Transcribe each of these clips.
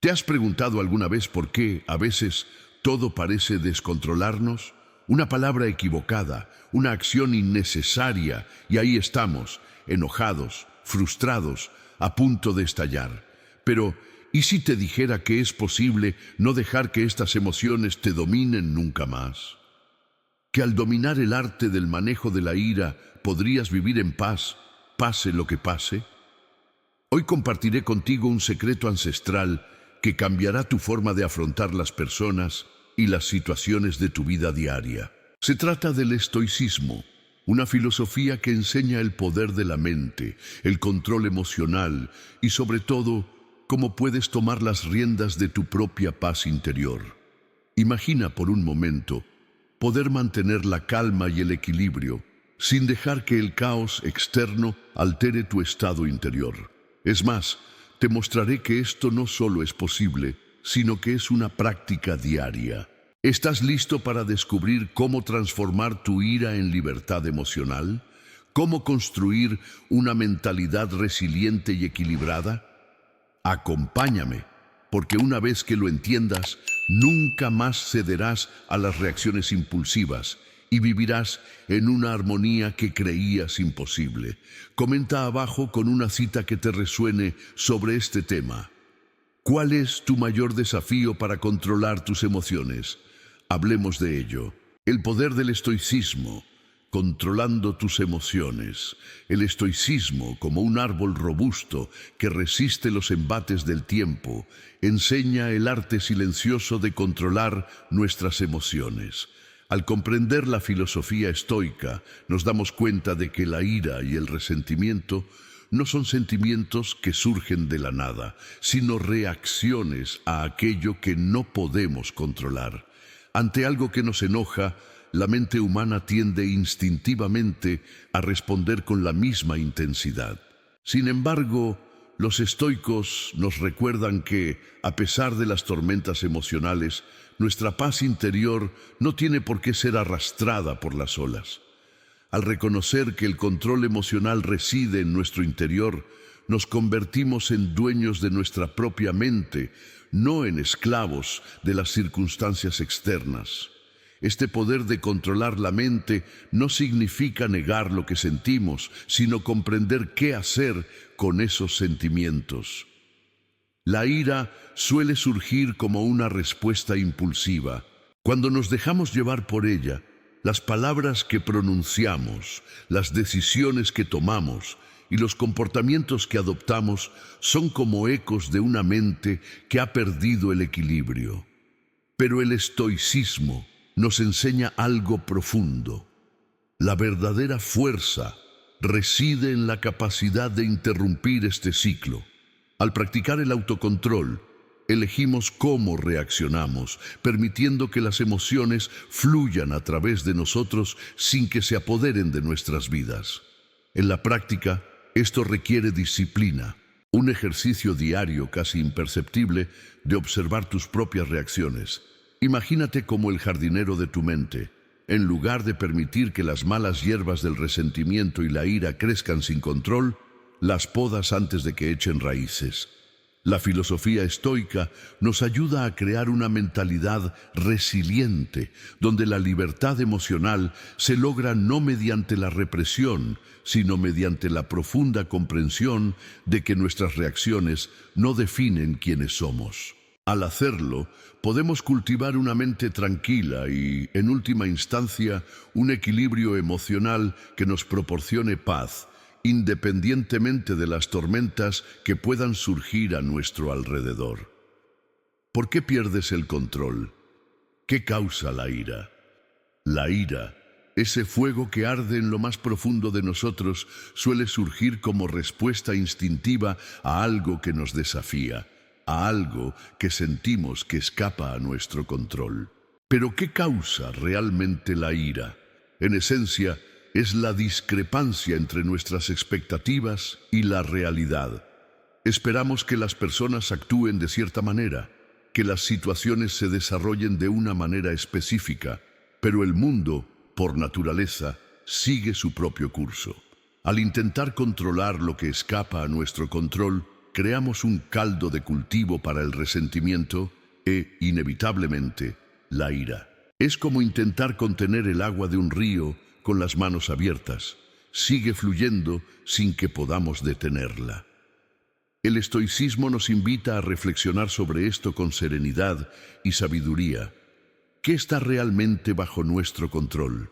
¿Te has preguntado alguna vez por qué, a veces, todo parece descontrolarnos? Una palabra equivocada, una acción innecesaria, y ahí estamos, enojados, frustrados, a punto de estallar. Pero, ¿y si te dijera que es posible no dejar que estas emociones te dominen nunca más? Que al dominar el arte del manejo de la ira podrías vivir en paz, pase lo que pase. Hoy compartiré contigo un secreto ancestral que cambiará tu forma de afrontar las personas y las situaciones de tu vida diaria. Se trata del estoicismo, una filosofía que enseña el poder de la mente, el control emocional y sobre todo, cómo puedes tomar las riendas de tu propia paz interior. Imagina por un momento poder mantener la calma y el equilibrio sin dejar que el caos externo altere tu estado interior. Es más, te mostraré que esto no solo es posible, sino que es una práctica diaria. ¿Estás listo para descubrir cómo transformar tu ira en libertad emocional? ¿Cómo construir una mentalidad resiliente y equilibrada? Acompáñame, porque una vez que lo entiendas, nunca más cederás a las reacciones impulsivas y vivirás en una armonía que creías imposible. Comenta abajo con una cita que te resuene sobre este tema. ¿Cuál es tu mayor desafío para controlar tus emociones? Hablemos de ello. El poder del estoicismo, controlando tus emociones. El estoicismo, como un árbol robusto que resiste los embates del tiempo, enseña el arte silencioso de controlar nuestras emociones. Al comprender la filosofía estoica, nos damos cuenta de que la ira y el resentimiento no son sentimientos que surgen de la nada, sino reacciones a aquello que no podemos controlar. Ante algo que nos enoja, la mente humana tiende instintivamente a responder con la misma intensidad. Sin embargo, los estoicos nos recuerdan que, a pesar de las tormentas emocionales, nuestra paz interior no tiene por qué ser arrastrada por las olas. Al reconocer que el control emocional reside en nuestro interior, nos convertimos en dueños de nuestra propia mente, no en esclavos de las circunstancias externas. Este poder de controlar la mente no significa negar lo que sentimos, sino comprender qué hacer con esos sentimientos. La ira suele surgir como una respuesta impulsiva. Cuando nos dejamos llevar por ella, las palabras que pronunciamos, las decisiones que tomamos y los comportamientos que adoptamos son como ecos de una mente que ha perdido el equilibrio. Pero el estoicismo nos enseña algo profundo. La verdadera fuerza reside en la capacidad de interrumpir este ciclo. Al practicar el autocontrol, elegimos cómo reaccionamos, permitiendo que las emociones fluyan a través de nosotros sin que se apoderen de nuestras vidas. En la práctica, esto requiere disciplina, un ejercicio diario casi imperceptible de observar tus propias reacciones. Imagínate como el jardinero de tu mente. En lugar de permitir que las malas hierbas del resentimiento y la ira crezcan sin control, las podas antes de que echen raíces. La filosofía estoica nos ayuda a crear una mentalidad resiliente, donde la libertad emocional se logra no mediante la represión, sino mediante la profunda comprensión de que nuestras reacciones no definen quiénes somos. Al hacerlo, podemos cultivar una mente tranquila y, en última instancia, un equilibrio emocional que nos proporcione paz, independientemente de las tormentas que puedan surgir a nuestro alrededor. ¿Por qué pierdes el control? ¿Qué causa la ira? La ira, ese fuego que arde en lo más profundo de nosotros, suele surgir como respuesta instintiva a algo que nos desafía, a algo que sentimos que escapa a nuestro control. ¿Pero qué causa realmente la ira? En esencia, es la discrepancia entre nuestras expectativas y la realidad. Esperamos que las personas actúen de cierta manera, que las situaciones se desarrollen de una manera específica, pero el mundo, por naturaleza, sigue su propio curso. Al intentar controlar lo que escapa a nuestro control, creamos un caldo de cultivo para el resentimiento e, inevitablemente, la ira. Es como intentar contener el agua de un río con las manos abiertas. Sigue fluyendo sin que podamos detenerla. El estoicismo nos invita a reflexionar sobre esto con serenidad y sabiduría. ¿Qué está realmente bajo nuestro control?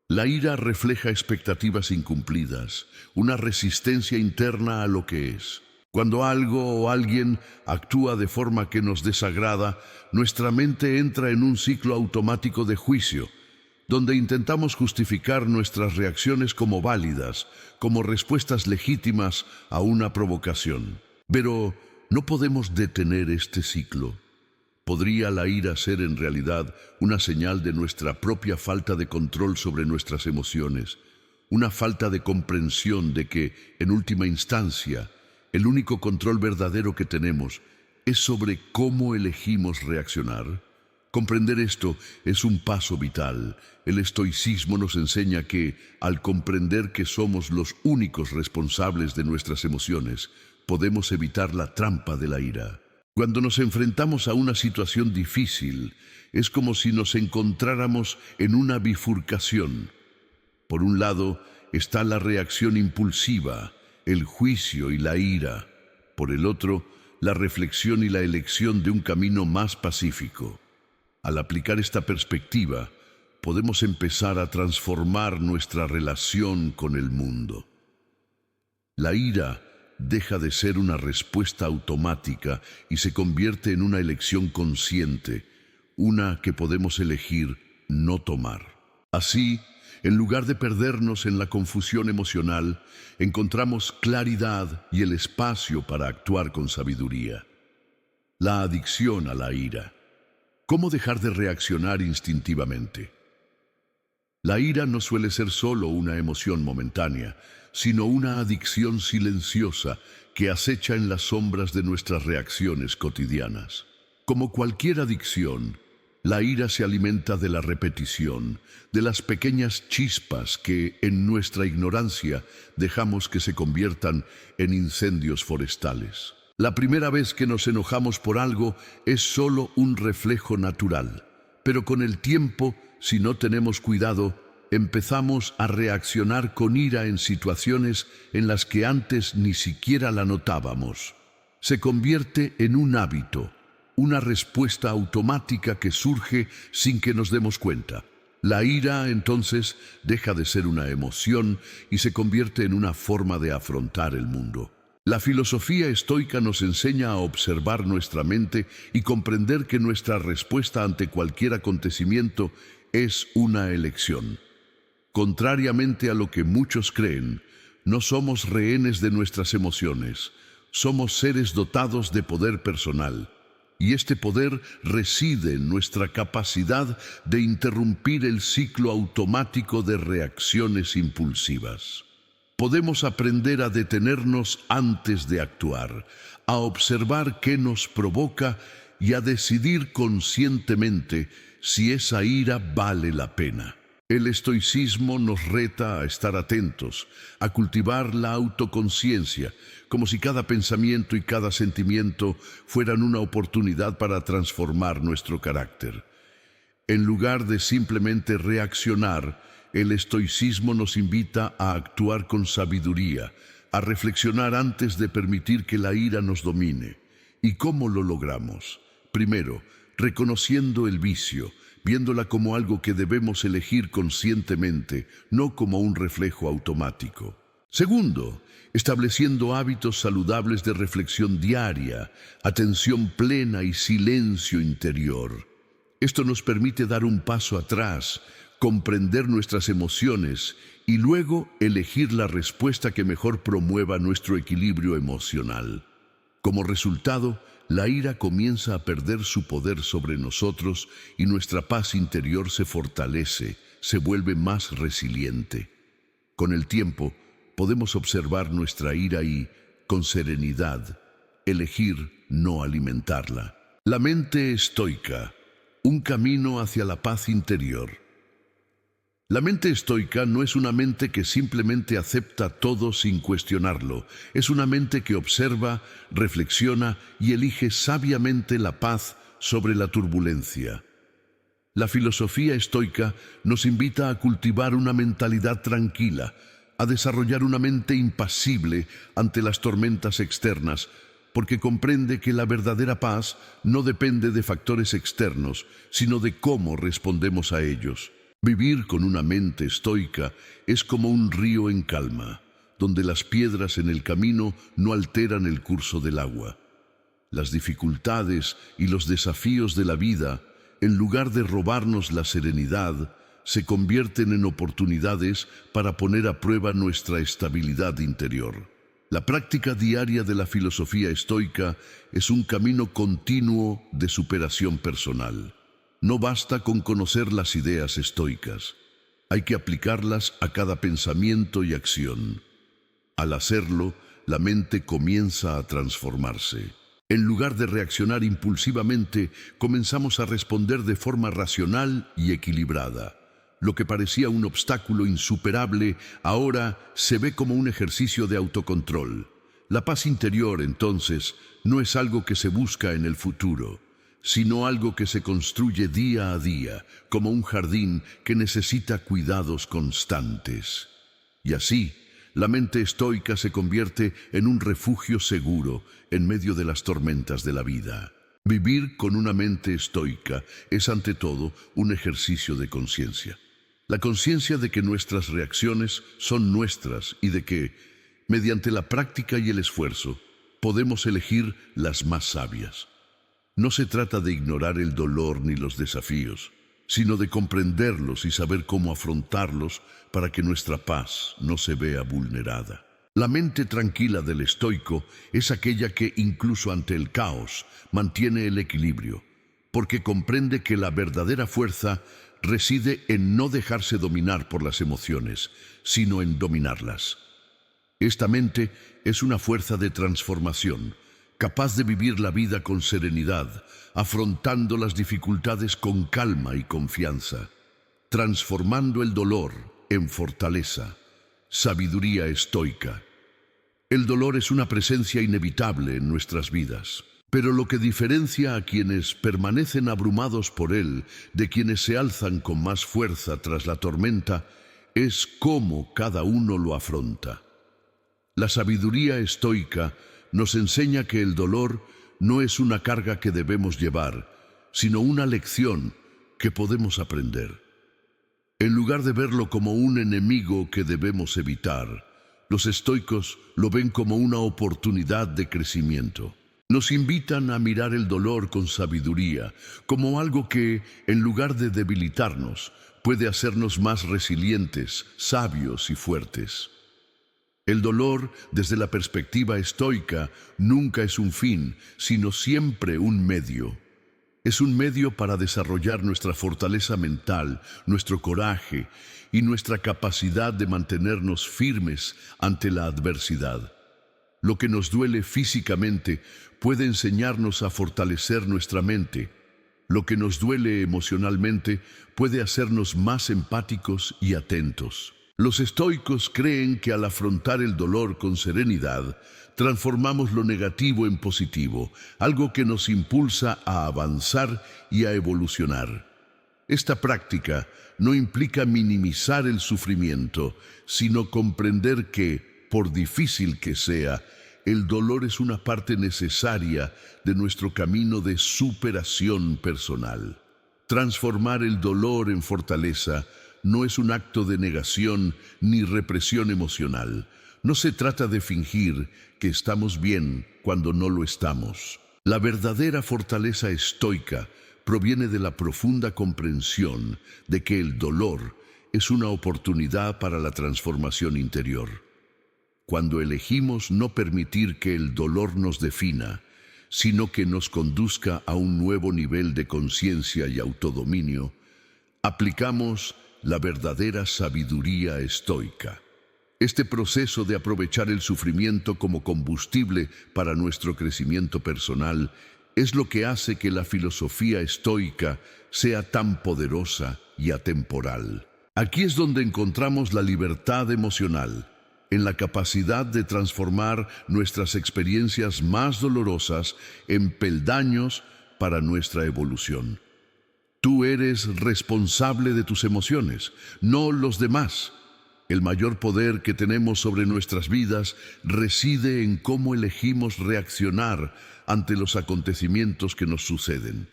La ira refleja expectativas incumplidas, una resistencia interna a lo que es. Cuando algo o alguien actúa de forma que nos desagrada, nuestra mente entra en un ciclo automático de juicio, donde intentamos justificar nuestras reacciones como válidas, como respuestas legítimas a una provocación. Pero no podemos detener este ciclo. ¿Podría la ira ser en realidad una señal de nuestra propia falta de control sobre nuestras emociones? Una falta de comprensión de que, en última instancia, el único control verdadero que tenemos es sobre cómo elegimos reaccionar. Comprender esto es un paso vital. El estoicismo nos enseña que, al comprender que somos los únicos responsables de nuestras emociones, podemos evitar la trampa de la ira. Cuando nos enfrentamos a una situación difícil, es como si nos encontráramos en una bifurcación. Por un lado está la reacción impulsiva, el juicio y la ira. Por el otro, la reflexión y la elección de un camino más pacífico. Al aplicar esta perspectiva, podemos empezar a transformar nuestra relación con el mundo. La ira deja de ser una respuesta automática y se convierte en una elección consciente, una que podemos elegir no tomar. Así, en lugar de perdernos en la confusión emocional, encontramos claridad y el espacio para actuar con sabiduría. La adicción a la ira. ¿Cómo dejar de reaccionar instintivamente? La ira no suele ser solo una emoción momentánea, sino una adicción silenciosa que acecha en las sombras de nuestras reacciones cotidianas. Como cualquier adicción, la ira se alimenta de la repetición, de las pequeñas chispas que, en nuestra ignorancia, dejamos que se conviertan en incendios forestales. La primera vez que nos enojamos por algo es solo un reflejo natural, pero con el tiempo, si no tenemos cuidado, empezamos a reaccionar con ira en situaciones en las que antes ni siquiera la notábamos. Se convierte en un hábito, una respuesta automática que surge sin que nos demos cuenta. La ira, entonces, deja de ser una emoción y se convierte en una forma de afrontar el mundo. La filosofía estoica nos enseña a observar nuestra mente y comprender que nuestra respuesta ante cualquier acontecimiento es una elección. Contrariamente a lo que muchos creen, no somos rehenes de nuestras emociones, somos seres dotados de poder personal, y este poder reside en nuestra capacidad de interrumpir el ciclo automático de reacciones impulsivas. Podemos aprender a detenernos antes de actuar, a observar qué nos provoca y a decidir conscientemente si esa ira vale la pena. El estoicismo nos reta a estar atentos, a cultivar la autoconciencia, como si cada pensamiento y cada sentimiento fueran una oportunidad para transformar nuestro carácter. En lugar de simplemente reaccionar, el estoicismo nos invita a actuar con sabiduría, a reflexionar antes de permitir que la ira nos domine. ¿Y cómo lo logramos? Primero, reconociendo el vicio, viéndola como algo que debemos elegir conscientemente, no como un reflejo automático. Segundo, estableciendo hábitos saludables de reflexión diaria, atención plena y silencio interior. Esto nos permite dar un paso atrás, comprender nuestras emociones y luego elegir la respuesta que mejor promueva nuestro equilibrio emocional. Como resultado, la ira comienza a perder su poder sobre nosotros y nuestra paz interior se fortalece, se vuelve más resiliente. Con el tiempo, podemos observar nuestra ira y, con serenidad, elegir no alimentarla. La mente estoica, un camino hacia la paz interior. La mente estoica no es una mente que simplemente acepta todo sin cuestionarlo. Es una mente que observa, reflexiona y elige sabiamente la paz sobre la turbulencia. La filosofía estoica nos invita a cultivar una mentalidad tranquila, a desarrollar una mente impasible ante las tormentas externas, porque comprende que la verdadera paz no depende de factores externos, sino de cómo respondemos a ellos. Vivir con una mente estoica es como un río en calma, donde las piedras en el camino no alteran el curso del agua. Las dificultades y los desafíos de la vida, en lugar de robarnos la serenidad, se convierten en oportunidades para poner a prueba nuestra estabilidad interior. La práctica diaria de la filosofía estoica es un camino continuo de superación personal. No basta con conocer las ideas estoicas. Hay que aplicarlas a cada pensamiento y acción. Al hacerlo, la mente comienza a transformarse. En lugar de reaccionar impulsivamente, comenzamos a responder de forma racional y equilibrada. Lo que parecía un obstáculo insuperable, ahora se ve como un ejercicio de autocontrol. La paz interior, entonces, no es algo que se busca en el futuro, sino algo que se construye día a día, como un jardín que necesita cuidados constantes. Y así, la mente estoica se convierte en un refugio seguro en medio de las tormentas de la vida. Vivir con una mente estoica es ante todo un ejercicio de conciencia. La conciencia de que nuestras reacciones son nuestras y de que, mediante la práctica y el esfuerzo, podemos elegir las más sabias. No se trata de ignorar el dolor ni los desafíos, sino de comprenderlos y saber cómo afrontarlos para que nuestra paz no se vea vulnerada. La mente tranquila del estoico es aquella que, incluso ante el caos, mantiene el equilibrio, porque comprende que la verdadera fuerza reside en no dejarse dominar por las emociones, sino en dominarlas. Esta mente es una fuerza de transformación, capaz de vivir la vida con serenidad, afrontando las dificultades con calma y confianza, transformando el dolor en fortaleza, sabiduría estoica. El dolor es una presencia inevitable en nuestras vidas, pero lo que diferencia a quienes permanecen abrumados por él de quienes se alzan con más fuerza tras la tormenta es cómo cada uno lo afronta. La sabiduría estoica nos enseña que el dolor no es una carga que debemos llevar, sino una lección que podemos aprender. En lugar de verlo como un enemigo que debemos evitar, los estoicos lo ven como una oportunidad de crecimiento. Nos invitan a mirar el dolor con sabiduría, como algo que, en lugar de debilitarnos, puede hacernos más resilientes, sabios y fuertes. El dolor, desde la perspectiva estoica, nunca es un fin, sino siempre un medio. Es un medio para desarrollar nuestra fortaleza mental, nuestro coraje y nuestra capacidad de mantenernos firmes ante la adversidad. Lo que nos duele físicamente puede enseñarnos a fortalecer nuestra mente. Lo que nos duele emocionalmente puede hacernos más empáticos y atentos. Los estoicos creen que al afrontar el dolor con serenidad, transformamos lo negativo en positivo, algo que nos impulsa a avanzar y a evolucionar. Esta práctica no implica minimizar el sufrimiento, sino comprender que, por difícil que sea, el dolor es una parte necesaria de nuestro camino de superación personal. Transformar el dolor en fortaleza no es un acto de negación ni represión emocional. No se trata de fingir que estamos bien cuando no lo estamos. La verdadera fortaleza estoica proviene de la profunda comprensión de que el dolor es una oportunidad para la transformación interior. Cuando elegimos no permitir que el dolor nos defina, sino que nos conduzca a un nuevo nivel de conciencia y autodominio, aplicamos la verdadera sabiduría estoica. Este proceso de aprovechar el sufrimiento como combustible para nuestro crecimiento personal es lo que hace que la filosofía estoica sea tan poderosa y atemporal. Aquí es donde encontramos la libertad emocional, en la capacidad de transformar nuestras experiencias más dolorosas en peldaños para nuestra evolución. Tú eres responsable de tus emociones, no los demás. El mayor poder que tenemos sobre nuestras vidas reside en cómo elegimos reaccionar ante los acontecimientos que nos suceden.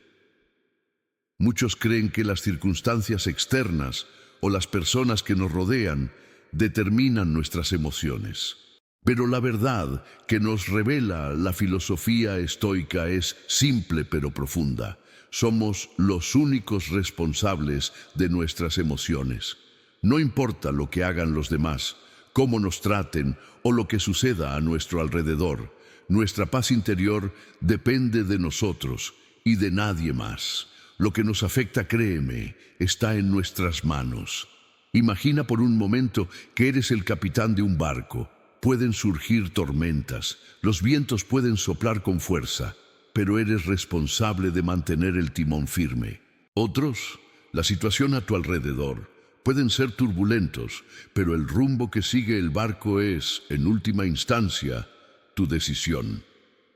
Muchos creen que las circunstancias externas o las personas que nos rodean determinan nuestras emociones. Pero la verdad que nos revela la filosofía estoica es simple pero profunda. Somos los únicos responsables de nuestras emociones. No importa lo que hagan los demás, cómo nos traten o lo que suceda a nuestro alrededor, nuestra paz interior depende de nosotros y de nadie más. Lo que nos afecta, créeme, está en nuestras manos. Imagina por un momento que eres el capitán de un barco. Pueden surgir tormentas, los vientos pueden soplar con fuerza, pero eres responsable de mantener el timón firme. Otros, la situación a tu alrededor, pueden ser turbulentos, pero el rumbo que sigue el barco es, en última instancia, tu decisión.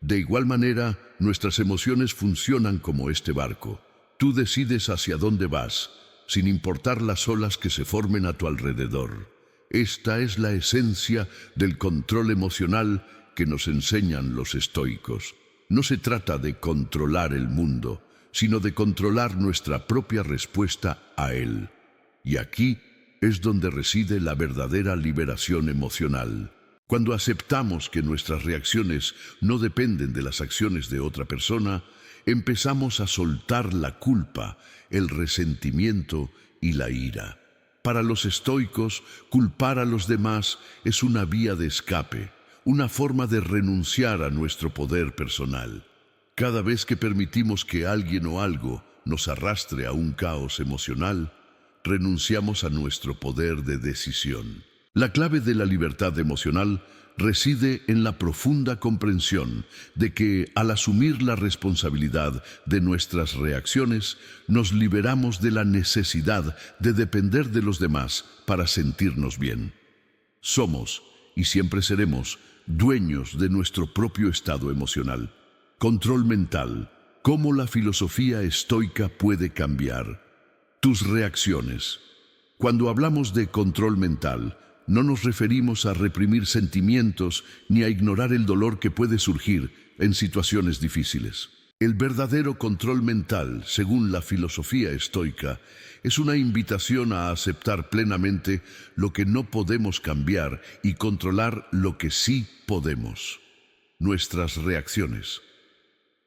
De igual manera, nuestras emociones funcionan como este barco. Tú decides hacia dónde vas, sin importar las olas que se formen a tu alrededor. Esta es la esencia del control emocional que nos enseñan los estoicos. No se trata de controlar el mundo, sino de controlar nuestra propia respuesta a él. Y aquí es donde reside la verdadera liberación emocional. Cuando aceptamos que nuestras reacciones no dependen de las acciones de otra persona, empezamos a soltar la culpa, el resentimiento y la ira. Para los estoicos, culpar a los demás es una vía de escape, una forma de renunciar a nuestro poder personal. Cada vez que permitimos que alguien o algo nos arrastre a un caos emocional, renunciamos a nuestro poder de decisión. La clave de la libertad emocional reside en la profunda comprensión de que, al asumir la responsabilidad de nuestras reacciones, nos liberamos de la necesidad de depender de los demás para sentirnos bien. Somos, y siempre seremos, dueños de nuestro propio estado emocional. Control mental. ¿Cómo la filosofía estoica puede cambiar tus reacciones? Cuando hablamos de control mental, no nos referimos a reprimir sentimientos ni a ignorar el dolor que puede surgir en situaciones difíciles. El verdadero control mental, según la filosofía estoica, es una invitación a aceptar plenamente lo que no podemos cambiar y controlar lo que sí podemos: nuestras reacciones.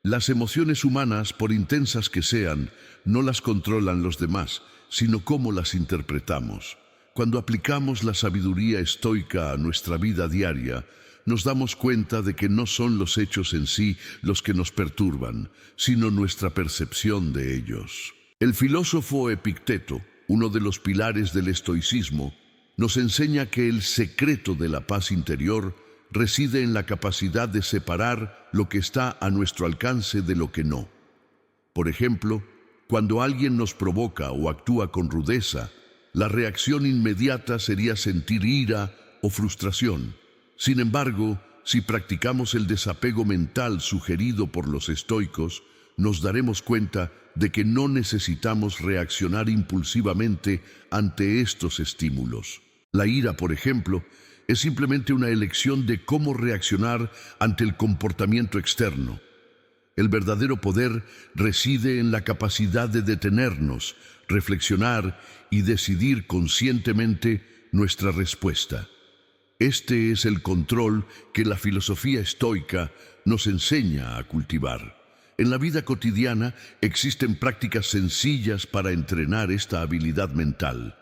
Las emociones humanas, por intensas que sean, no las controlan los demás, sino cómo las interpretamos. Cuando aplicamos la sabiduría estoica a nuestra vida diaria, nos damos cuenta de que no son los hechos en sí los que nos perturban, sino nuestra percepción de ellos. El filósofo Epicteto, uno de los pilares del estoicismo, nos enseña que el secreto de la paz interior reside en la capacidad de separar lo que está a nuestro alcance de lo que no. Por ejemplo, cuando alguien nos provoca o actúa con rudeza, la reacción inmediata sería sentir ira o frustración. Sin embargo, si practicamos el desapego mental sugerido por los estoicos, nos daremos cuenta de que no necesitamos reaccionar impulsivamente ante estos estímulos. La ira, por ejemplo, es simplemente una elección de cómo reaccionar ante el comportamiento externo. El verdadero poder reside en la capacidad de detenernos, reflexionar y decidir conscientemente nuestra respuesta. Este es el control que la filosofía estoica nos enseña a cultivar. En la vida cotidiana existen prácticas sencillas para entrenar esta habilidad mental.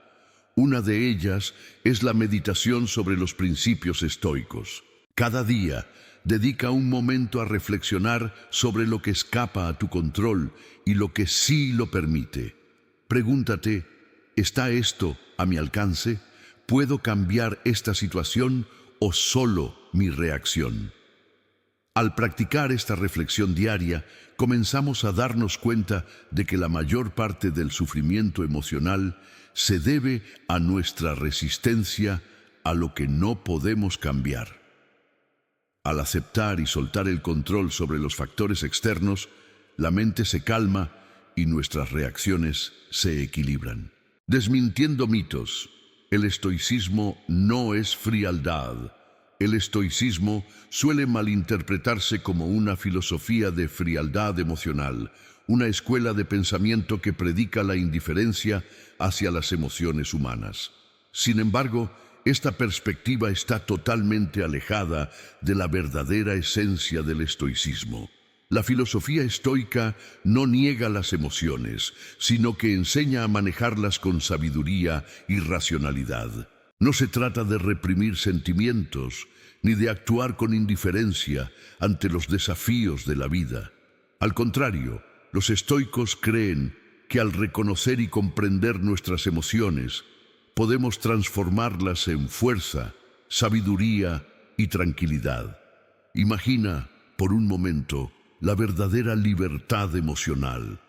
Una de ellas es la meditación sobre los principios estoicos. Cada día, dedica un momento a reflexionar sobre lo que escapa a tu control y lo que sí lo permite. Pregúntate, ¿está esto a mi alcance? ¿Puedo cambiar esta situación o solo mi reacción? Al practicar esta reflexión diaria, comenzamos a darnos cuenta de que la mayor parte del sufrimiento emocional se debe a nuestra resistencia a lo que no podemos cambiar. Al aceptar y soltar el control sobre los factores externos, la mente se calma y nuestras reacciones se equilibran. Desmintiendo mitos, el estoicismo no es frialdad. El estoicismo suele malinterpretarse como una filosofía de frialdad emocional, una escuela de pensamiento que predica la indiferencia hacia las emociones humanas. Sin embargo, esta perspectiva está totalmente alejada de la verdadera esencia del estoicismo. La filosofía estoica no niega las emociones, sino que enseña a manejarlas con sabiduría y racionalidad. No se trata de reprimir sentimientos, ni de actuar con indiferencia ante los desafíos de la vida. Al contrario, los estoicos creen que al reconocer y comprender nuestras emociones, podemos transformarlas en fuerza, sabiduría y tranquilidad. Imagina, por un momento, la verdadera libertad emocional.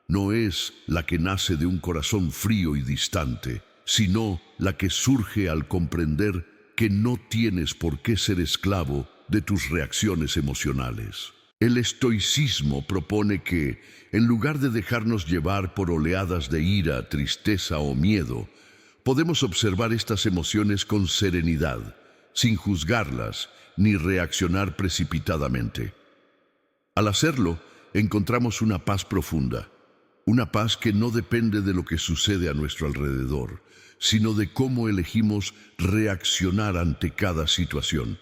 No es la que nace de un corazón frío y distante, sino la que surge al comprender que no tienes por qué ser esclavo de tus reacciones emocionales. El estoicismo propone que, en lugar de dejarnos llevar por oleadas de ira, tristeza o miedo, podemos observar estas emociones con serenidad, sin juzgarlas ni reaccionar precipitadamente. Al hacerlo, encontramos una paz profunda, una paz que no depende de lo que sucede a nuestro alrededor, sino de cómo elegimos reaccionar ante cada situación.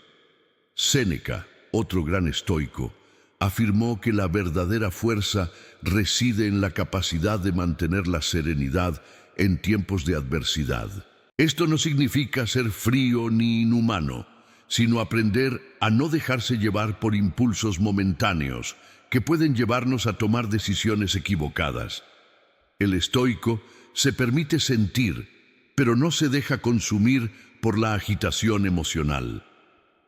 Séneca, otro gran estoico, afirmó que la verdadera fuerza reside en la capacidad de mantener la serenidad en tiempos de adversidad. Esto no significa ser frío ni inhumano, sino aprender a no dejarse llevar por impulsos momentáneos que pueden llevarnos a tomar decisiones equivocadas. El estoico se permite sentir, pero no se deja consumir por la agitación emocional.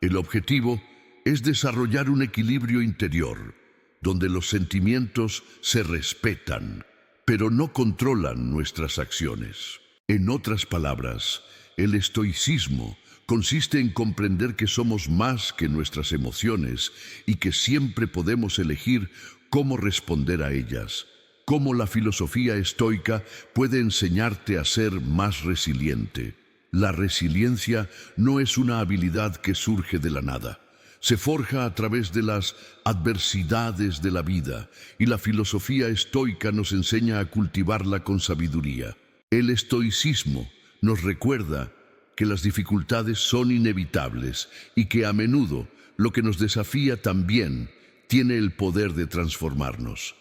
El objetivo es desarrollar un equilibrio interior, donde los sentimientos se respetan, pero no controlan nuestras acciones. En otras palabras, el estoicismo consiste en comprender que somos más que nuestras emociones y que siempre podemos elegir cómo responder a ellas. Cómo la filosofía estoica puede enseñarte a ser más resiliente. La resiliencia no es una habilidad que surge de la nada. Se forja a través de las adversidades de la vida, y la filosofía estoica nos enseña a cultivarla con sabiduría. El estoicismo nos recuerda que las dificultades son inevitables y que a menudo lo que nos desafía también tiene el poder de transformarnos.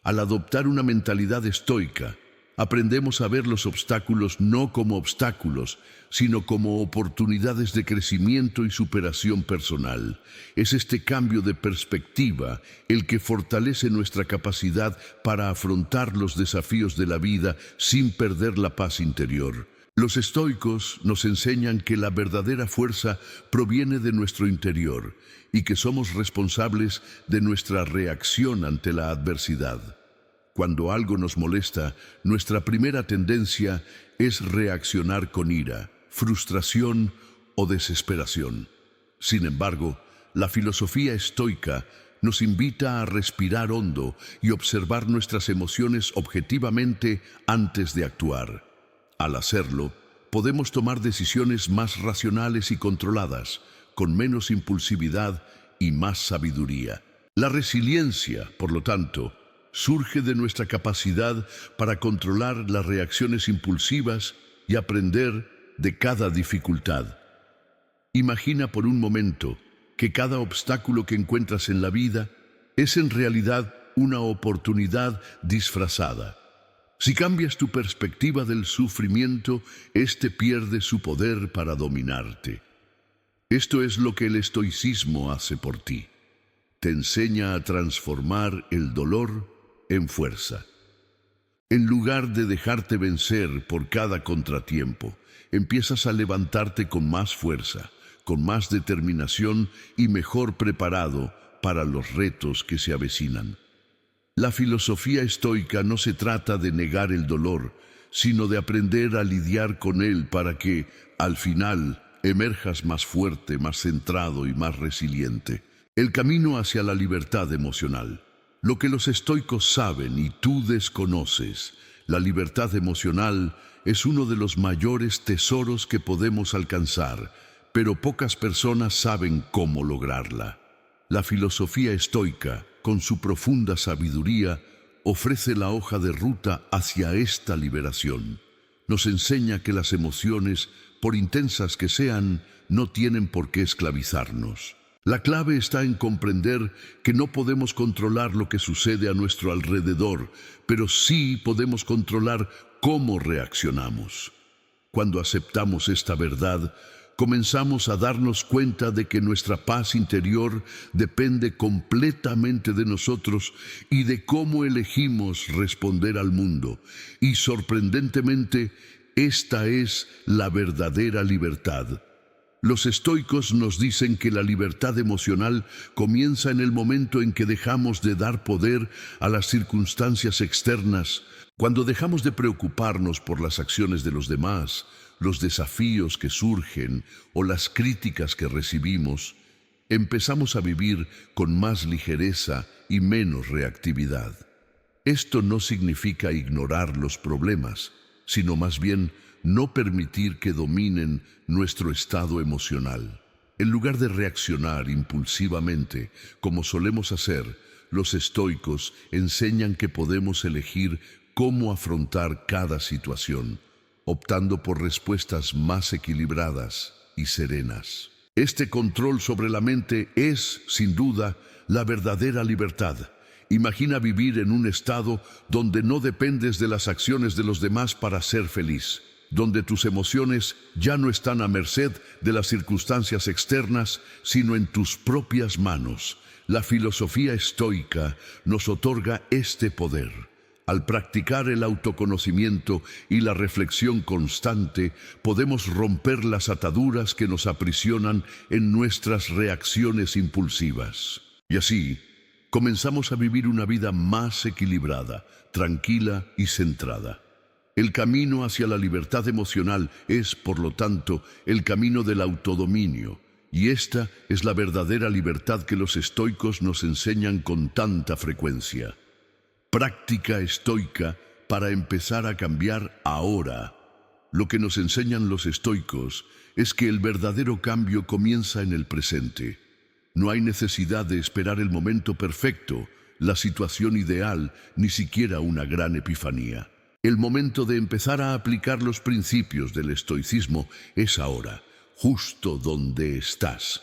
Al adoptar una mentalidad estoica, aprendemos a ver los obstáculos no como obstáculos, sino como oportunidades de crecimiento y superación personal. Es este cambio de perspectiva el que fortalece nuestra capacidad para afrontar los desafíos de la vida sin perder la paz interior. Los estoicos nos enseñan que la verdadera fuerza proviene de nuestro interior y que somos responsables de nuestra reacción ante la adversidad. Cuando algo nos molesta, nuestra primera tendencia es reaccionar con ira, frustración o desesperación. Sin embargo, la filosofía estoica nos invita a respirar hondo y observar nuestras emociones objetivamente antes de actuar. Al hacerlo, podemos tomar decisiones más racionales y controladas, con menos impulsividad y más sabiduría. La resiliencia, por lo tanto, surge de nuestra capacidad para controlar las reacciones impulsivas y aprender de cada dificultad. Imagina por un momento que cada obstáculo que encuentras en la vida es en realidad una oportunidad disfrazada. Si cambias tu perspectiva del sufrimiento, éste pierde su poder para dominarte. Esto es lo que el estoicismo hace por ti. Te enseña a transformar el dolor en fuerza. En lugar de dejarte vencer por cada contratiempo, empiezas a levantarte con más fuerza, con más determinación y mejor preparado para los retos que se avecinan. La filosofía estoica no se trata de negar el dolor, sino de aprender a lidiar con él para que, al final, emerjas más fuerte, más centrado y más resiliente. El camino hacia la libertad emocional. Lo que los estoicos saben y tú desconoces, la libertad emocional es uno de los mayores tesoros que podemos alcanzar, pero pocas personas saben cómo lograrla. La filosofía estoica, con su profunda sabiduría, ofrece la hoja de ruta hacia esta liberación. Nos enseña que las emociones, por intensas que sean, no tienen por qué esclavizarnos. La clave está en comprender que no podemos controlar lo que sucede a nuestro alrededor, pero sí podemos controlar cómo reaccionamos. Cuando aceptamos esta verdad, comenzamos a darnos cuenta de que nuestra paz interior depende completamente de nosotros y de cómo elegimos responder al mundo. Y sorprendentemente, esta es la verdadera libertad. Los estoicos nos dicen que la libertad emocional comienza en el momento en que dejamos de dar poder a las circunstancias externas, cuando dejamos de preocuparnos por las acciones de los demás, los desafíos que surgen o las críticas que recibimos. Empezamos a vivir con más ligereza y menos reactividad. Esto no significa ignorar los problemas, sino más bien no permitir que dominen nuestro estado emocional. En lugar de reaccionar impulsivamente, como solemos hacer, los estoicos enseñan que podemos elegir cómo afrontar cada situación, optando por respuestas más equilibradas y serenas. Este control sobre la mente es, sin duda, la verdadera libertad. Imagina vivir en un estado donde no dependes de las acciones de los demás para ser feliz, donde tus emociones ya no están a merced de las circunstancias externas, sino en tus propias manos. La filosofía estoica nos otorga este poder. Al practicar el autoconocimiento y la reflexión constante, podemos romper las ataduras que nos aprisionan en nuestras reacciones impulsivas. Y así, comenzamos a vivir una vida más equilibrada, tranquila y centrada. El camino hacia la libertad emocional es, por lo tanto, el camino del autodominio, y esta es la verdadera libertad que los estoicos nos enseñan con tanta frecuencia. Práctica estoica para empezar a cambiar ahora. Lo que nos enseñan los estoicos es que el verdadero cambio comienza en el presente. No hay necesidad de esperar el momento perfecto, la situación ideal, ni siquiera una gran epifanía. El momento de empezar a aplicar los principios del estoicismo es ahora, justo donde estás.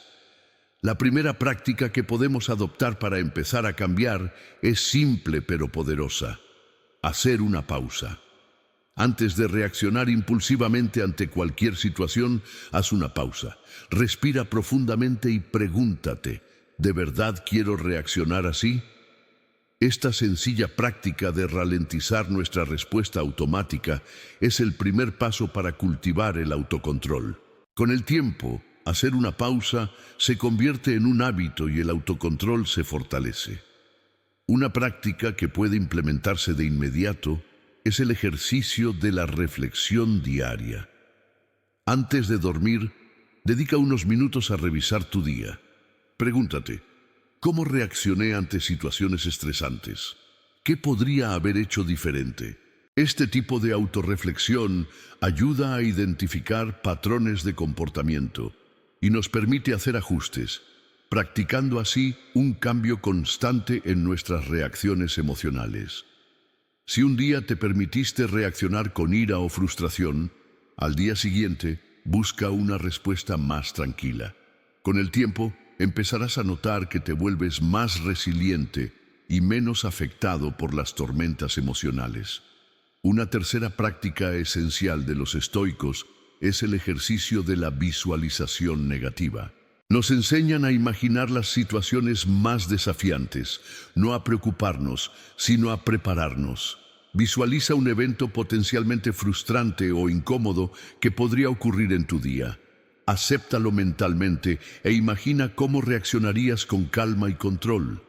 La primera práctica que podemos adoptar para empezar a cambiar es simple pero poderosa: hacer una pausa. Antes de reaccionar impulsivamente ante cualquier situación, haz una pausa. Respira profundamente y pregúntate: ¿de verdad quiero reaccionar así? Esta sencilla práctica de ralentizar nuestra respuesta automática es el primer paso para cultivar el autocontrol. Con el tiempo, hacer una pausa se convierte en un hábito y el autocontrol se fortalece. Una práctica que puede implementarse de inmediato es el ejercicio de la reflexión diaria. Antes de dormir, dedica unos minutos a revisar tu día. Pregúntate: ¿cómo reaccioné ante situaciones estresantes? ¿Qué podría haber hecho diferente? Este tipo de autorreflexión ayuda a identificar patrones de comportamiento y nos permite hacer ajustes, practicando así un cambio constante en nuestras reacciones emocionales. Si un día te permitiste reaccionar con ira o frustración, al día siguiente busca una respuesta más tranquila. Con el tiempo, empezarás a notar que te vuelves más resiliente y menos afectado por las tormentas emocionales. Una tercera práctica esencial de los estoicos es el ejercicio de la visualización negativa. Nos enseñan a imaginar las situaciones más desafiantes, no a preocuparnos, sino a prepararnos. Visualiza un evento potencialmente frustrante o incómodo que podría ocurrir en tu día. Acéptalo mentalmente e imagina cómo reaccionarías con calma y control.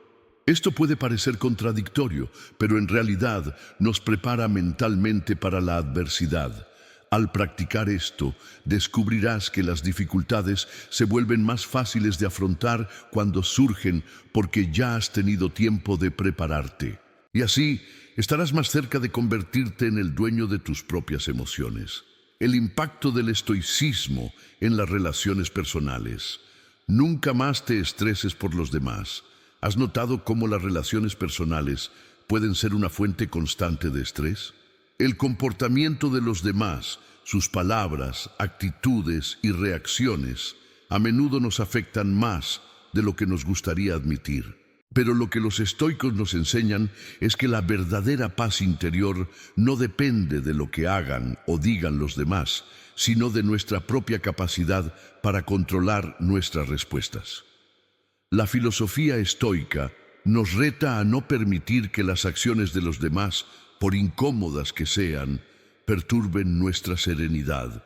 Esto puede parecer contradictorio, pero en realidad nos prepara mentalmente para la adversidad. Al practicar esto, descubrirás que las dificultades se vuelven más fáciles de afrontar cuando surgen porque ya has tenido tiempo de prepararte. Y así estarás más cerca de convertirte en el dueño de tus propias emociones. El impacto del estoicismo en las relaciones personales. Nunca más te estreses por los demás. ¿Has notado cómo las relaciones personales pueden ser una fuente constante de estrés? El comportamiento de los demás, sus palabras, actitudes y reacciones, a menudo nos afectan más de lo que nos gustaría admitir. Pero lo que los estoicos nos enseñan es que la verdadera paz interior no depende de lo que hagan o digan los demás, sino de nuestra propia capacidad para controlar nuestras respuestas. La filosofía estoica nos reta a no permitir que las acciones de los demás, por incómodas que sean, perturben nuestra serenidad.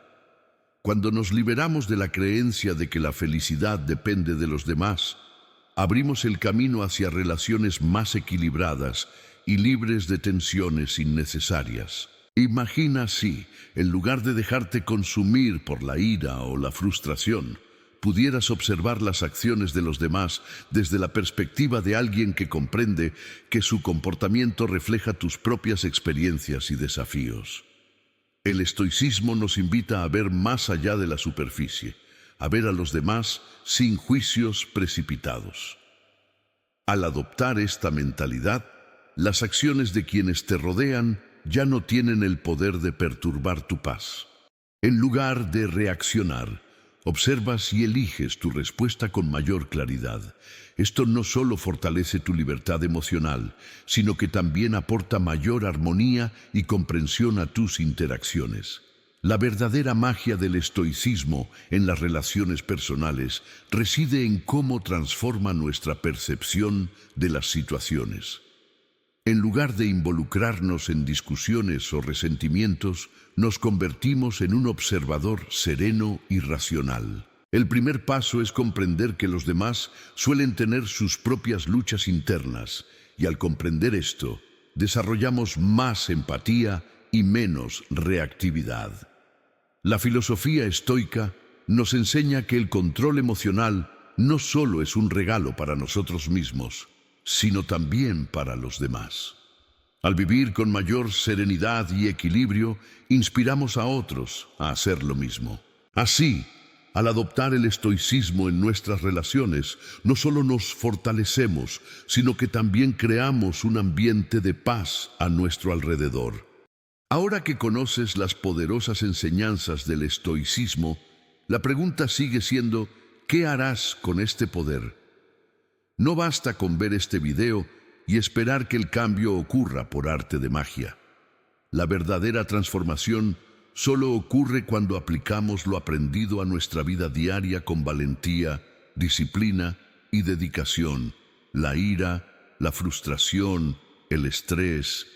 Cuando nos liberamos de la creencia de que la felicidad depende de los demás, abrimos el camino hacia relaciones más equilibradas y libres de tensiones innecesarias. Imagina si, en lugar de dejarte consumir por la ira o la frustración, pudieras observar las acciones de los demás desde la perspectiva de alguien que comprende que su comportamiento refleja tus propias experiencias y desafíos. El estoicismo nos invita a ver más allá de la superficie, a ver a los demás sin juicios precipitados. Al adoptar esta mentalidad, las acciones de quienes te rodean ya no tienen el poder de perturbar tu paz. En lugar de reaccionar, observas y eliges tu respuesta con mayor claridad. Esto no solo fortalece tu libertad emocional, sino que también aporta mayor armonía y comprensión a tus interacciones. La verdadera magia del estoicismo en las relaciones personales reside en cómo transforma nuestra percepción de las situaciones. En lugar de involucrarnos en discusiones o resentimientos, nos convertimos en un observador sereno y racional. El primer paso es comprender que los demás suelen tener sus propias luchas internas, y al comprender esto, desarrollamos más empatía y menos reactividad. La filosofía estoica nos enseña que el control emocional no solo es un regalo para nosotros mismos, sino también para los demás. Al vivir con mayor serenidad y equilibrio, inspiramos a otros a hacer lo mismo. Así, al adoptar el estoicismo en nuestras relaciones, no solo nos fortalecemos, sino que también creamos un ambiente de paz a nuestro alrededor. Ahora que conoces las poderosas enseñanzas del estoicismo, la pregunta sigue siendo, ¿qué harás con este poder? No basta con ver este video y esperar que el cambio ocurra por arte de magia. La verdadera transformación solo ocurre cuando aplicamos lo aprendido a nuestra vida diaria con valentía, disciplina y dedicación. La ira, la frustración, el estrés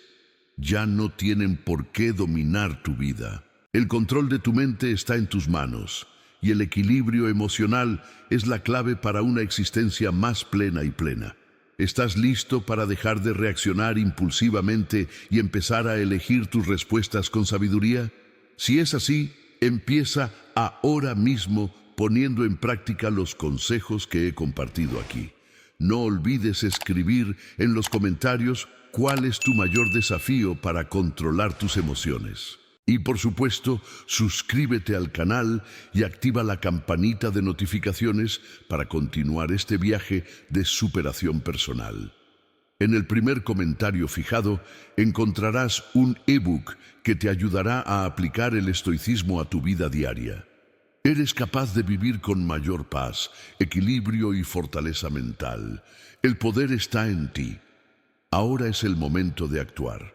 ya no tienen por qué dominar tu vida. El control de tu mente está en tus manos, y el equilibrio emocional es la clave para una existencia más plena y plena. ¿Estás listo para dejar de reaccionar impulsivamente y empezar a elegir tus respuestas con sabiduría? Si es así, empieza ahora mismo poniendo en práctica los consejos que he compartido aquí. No olvides escribir en los comentarios cuál es tu mayor desafío para controlar tus emociones. Y por supuesto, suscríbete al canal y activa la campanita de notificaciones para continuar este viaje de superación personal. En el primer comentario fijado encontrarás un ebook que te ayudará a aplicar el estoicismo a tu vida diaria. Eres capaz de vivir con mayor paz, equilibrio y fortaleza mental. El poder está en ti. Ahora es el momento de actuar.